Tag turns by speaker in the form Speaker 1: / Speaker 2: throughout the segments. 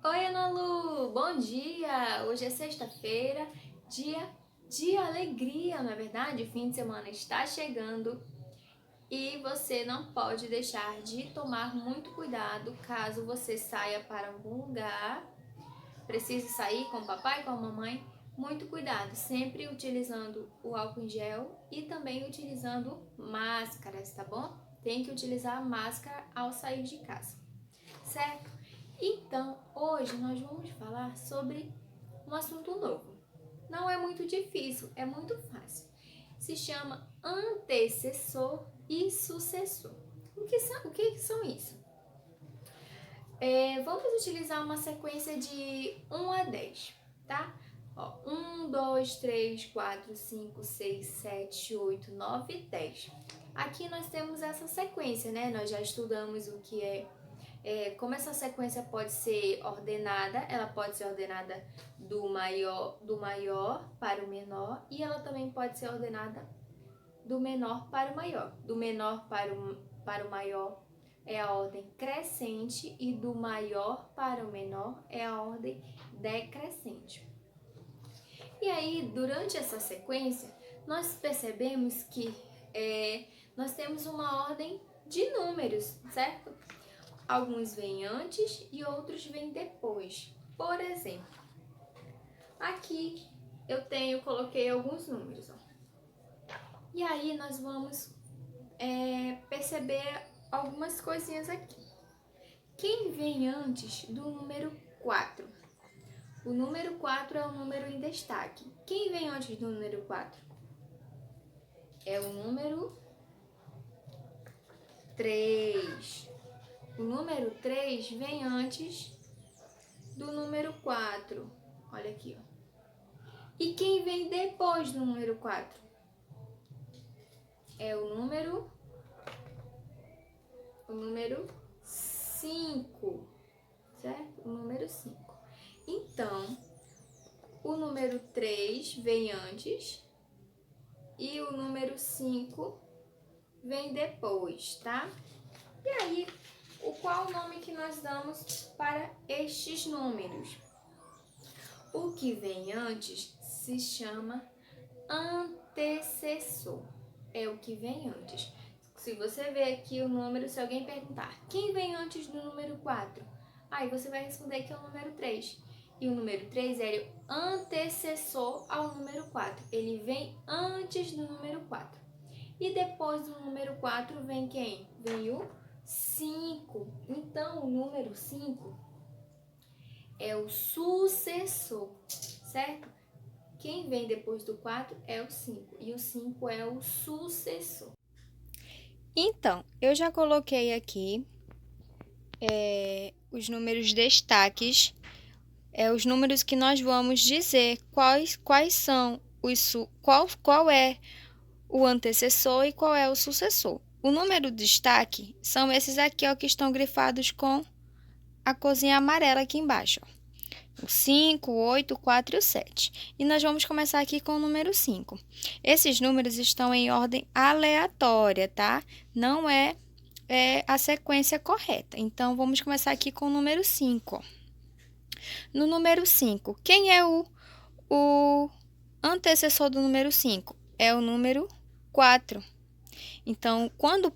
Speaker 1: Oi, Ana Lu! Bom dia! Hoje é sexta-feira, dia de alegria, não é verdade? O fim de semana está chegando e você não pode deixar de tomar muito cuidado caso você saia para algum lugar, precise sair com o papai e com a mamãe. Muito cuidado, sempre utilizando o álcool em gel e também utilizando máscaras, tá bom? Tem que utilizar máscara ao sair de casa, certo? Então, hoje nós vamos falar sobre um assunto novo. Não é muito difícil, é muito fácil. Se chama antecessor e sucessor. O que são isso? Vamos utilizar uma sequência de 1 a 10, tá? Ó, 1, 2, 3, 4, 5, 6, 7, 8, 9, 10. Aqui nós temos essa sequência, né? Nós já estudamos o que como essa sequência pode ser ordenada, ela pode ser ordenada do maior para o menor e ela também pode ser ordenada do menor para o maior. Do menor para o maior é a ordem crescente e do maior para o menor é a ordem decrescente. E aí, durante essa sequência, nós percebemos que nós temos uma ordem de números, certo? Alguns vêm antes e outros vêm depois. Por exemplo, aqui coloquei alguns números. Ó. E aí nós vamos perceber algumas coisinhas aqui. Quem vem antes do número 4? O número 4 é o número em destaque. Quem vem antes do número 4? É o número 3. O número 3 vem antes do número 4. Olha aqui, ó. E quem vem depois do número 4? É o número 5, certo? O número 5. Então, o número 3 vem antes e o número 5 vem depois, tá? E aí, qual o nome que nós damos para estes números? O que vem antes se chama antecessor. É o que vem antes. Se você ver aqui o número, se alguém perguntar quem vem antes do número 4, aí você vai responder que é o número 3. E o número 3 é o antecessor ao número 4. Ele vem antes do número 4. E depois do número 4 vem quem? Vem o 5. Então, o número 5 é o sucessor, certo? Quem vem depois do 4 é o 5 e o 5 é o sucessor.
Speaker 2: Então, eu já coloquei aqui os números destaques, os números que nós vamos dizer quais são qual é o antecessor e qual é o sucessor. O número destaque são esses aqui, ó, que estão grifados com a corzinha amarela aqui embaixo, ó. O 5, o 8, o 4 e o 7. E nós vamos começar aqui com o número 5. Esses números estão em ordem aleatória, tá? Não é a sequência correta. Então, vamos começar aqui com o número 5. No número 5, quem é o antecessor do número 5? É o número 4. Então, quando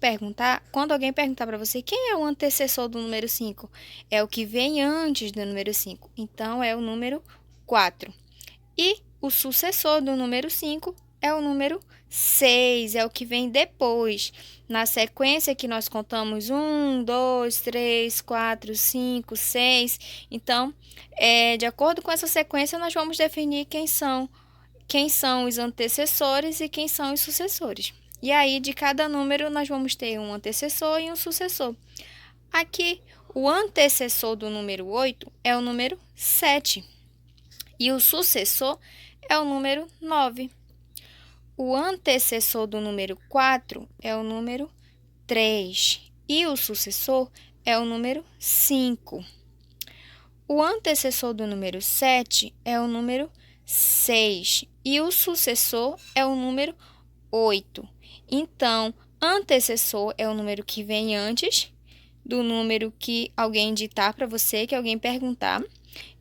Speaker 2: alguém perguntar para você quem é o antecessor do número 5, é o que vem antes do número 5. Então, é o número 4. E o sucessor do número 5 é o número 6, é o que vem depois. Na sequência que nós contamos 1, 2, 3, 4, 5, 6. Então, de acordo com essa sequência, nós vamos definir quem são os antecessores e quem são os sucessores. E aí, de cada número, nós vamos ter um antecessor e um sucessor. Aqui, o antecessor do número 8 é o número 7 e o sucessor é o número 9. O antecessor do número 4 é o número 3 e o sucessor é o número 5. O antecessor do número 7 é o número 6 e o sucessor é o número 8. Então, antecessor é o número que vem antes do número que alguém ditar para você, que alguém perguntar.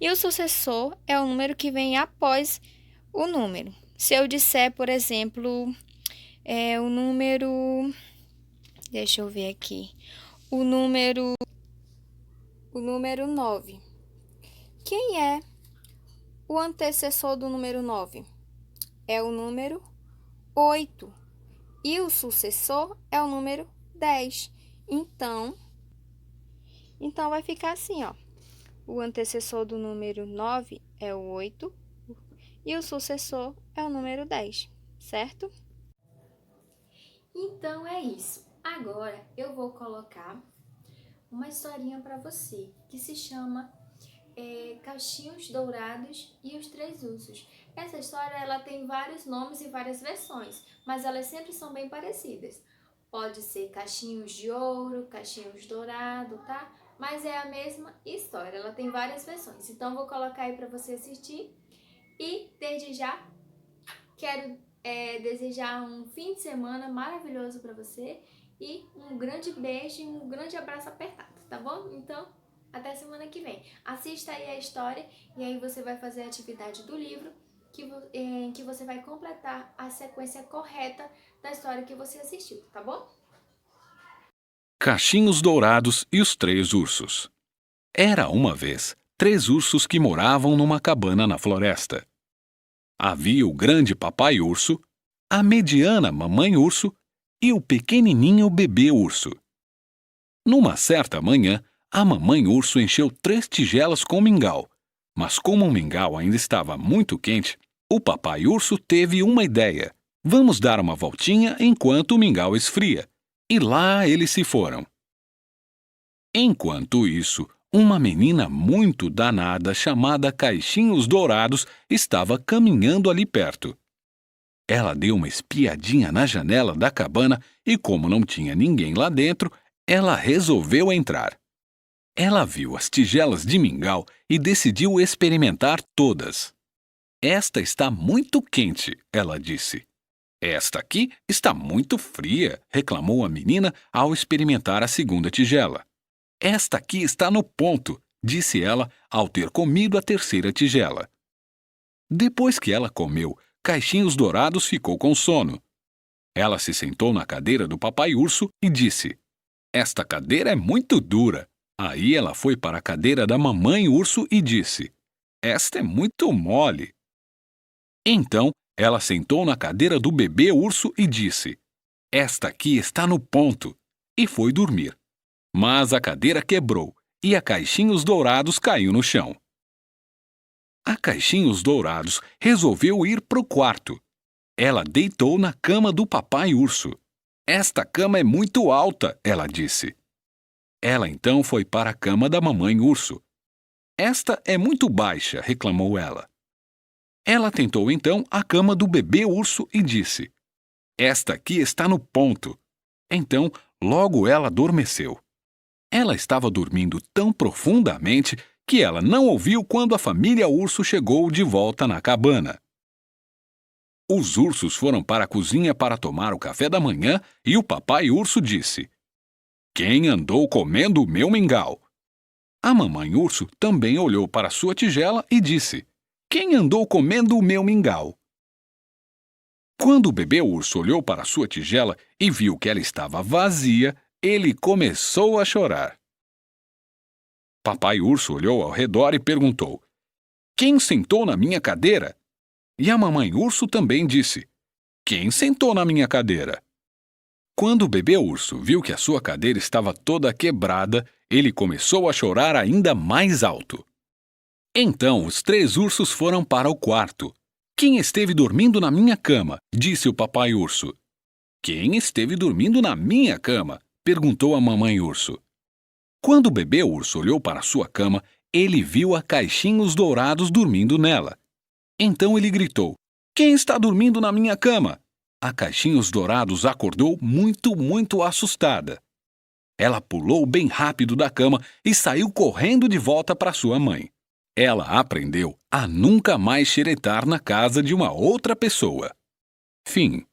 Speaker 2: E o sucessor é o número que vem após o número. Se eu disser, por exemplo, o número... Deixa eu ver aqui. O número 9. Quem é o antecessor do número 9? É o número 8. E o sucessor é o número 10. Então vai ficar assim, ó. O antecessor do número 9 é o 8 e o sucessor é o número 10, certo?
Speaker 1: Então é isso. Agora eu vou colocar uma historinha para você que se chama Cachinhos Dourados e os Três Ursos. Essa história ela tem vários nomes e várias versões, mas elas sempre são bem parecidas. Pode ser Cachinhos de Ouro, Cachinhos Dourado, tá? Mas é a mesma história, ela tem várias versões. Então vou colocar aí para você assistir e desde já quero desejar um fim de semana maravilhoso para você e um grande beijo e um grande abraço apertado, tá bom? Então, até semana que vem. Assista aí a história e aí você vai fazer a atividade do livro em que você vai completar a sequência correta da história que você assistiu, tá bom?
Speaker 3: Cachinhos Dourados e os Três Ursos. Era uma vez 3 ursos que moravam numa cabana na floresta. Havia o grande papai urso, a mediana mamãe urso e o pequenininho bebê urso. Numa certa manhã, a mamãe urso encheu 3 tigelas com mingau, mas como o mingau ainda estava muito quente, o papai urso teve uma ideia. Vamos dar uma voltinha enquanto o mingau esfria. E lá eles se foram. Enquanto isso, uma menina muito danada chamada Cachinhos Dourados estava caminhando ali perto. Ela deu uma espiadinha na janela da cabana e, como não tinha ninguém lá dentro, ela resolveu entrar. Ela viu as tigelas de mingau e decidiu experimentar todas. Esta está muito quente, ela disse. Esta aqui está muito fria, reclamou a menina ao experimentar a segunda tigela. Esta aqui está no ponto, disse ela ao ter comido a terceira tigela. Depois que ela comeu, Cachinhos Dourados ficou com sono. Ela se sentou na cadeira do papai urso e disse: Esta cadeira é muito dura. Aí ela foi para a cadeira da mamãe urso e disse: Esta é muito mole. Então ela sentou na cadeira do bebê urso e disse: Esta aqui está no ponto. E foi dormir. Mas a cadeira quebrou e a Cachinhos Dourados caiu no chão. A Cachinhos Dourados resolveu ir para o quarto. Ela deitou na cama do papai urso. Esta cama é muito alta, ela disse. Ela então foi para a cama da mamãe urso. Esta é muito baixa, reclamou ela. Ela tentou então a cama do bebê urso e disse: Esta aqui está no ponto. Então, logo ela adormeceu. Ela estava dormindo tão profundamente que ela não ouviu quando a família urso chegou de volta na cabana. Os ursos foram para a cozinha para tomar o café da manhã e o papai urso disse: Quem andou comendo o meu mingau? A mamãe urso também olhou para sua tigela e disse: Quem andou comendo o meu mingau? Quando o bebê urso olhou para sua tigela e viu que ela estava vazia, ele começou a chorar. Papai urso olhou ao redor e perguntou: Quem sentou na minha cadeira? E a mamãe urso também disse: Quem sentou na minha cadeira? Quando o bebê urso viu que a sua cadeira estava toda quebrada, ele começou a chorar ainda mais alto. Então os 3 ursos foram para o quarto. Quem esteve dormindo na minha cama? Disse o papai urso. Quem esteve dormindo na minha cama? Perguntou a mamãe urso. Quando o bebê urso olhou para sua cama, ele viu a Cachinhos Dourados dormindo nela. Então ele gritou: Quem está dormindo na minha cama? A Cachinhos Dourados acordou muito assustada. Ela pulou bem rápido da cama e saiu correndo de volta para sua mãe. Ela aprendeu a nunca mais xeretar na casa de uma outra pessoa. Fim.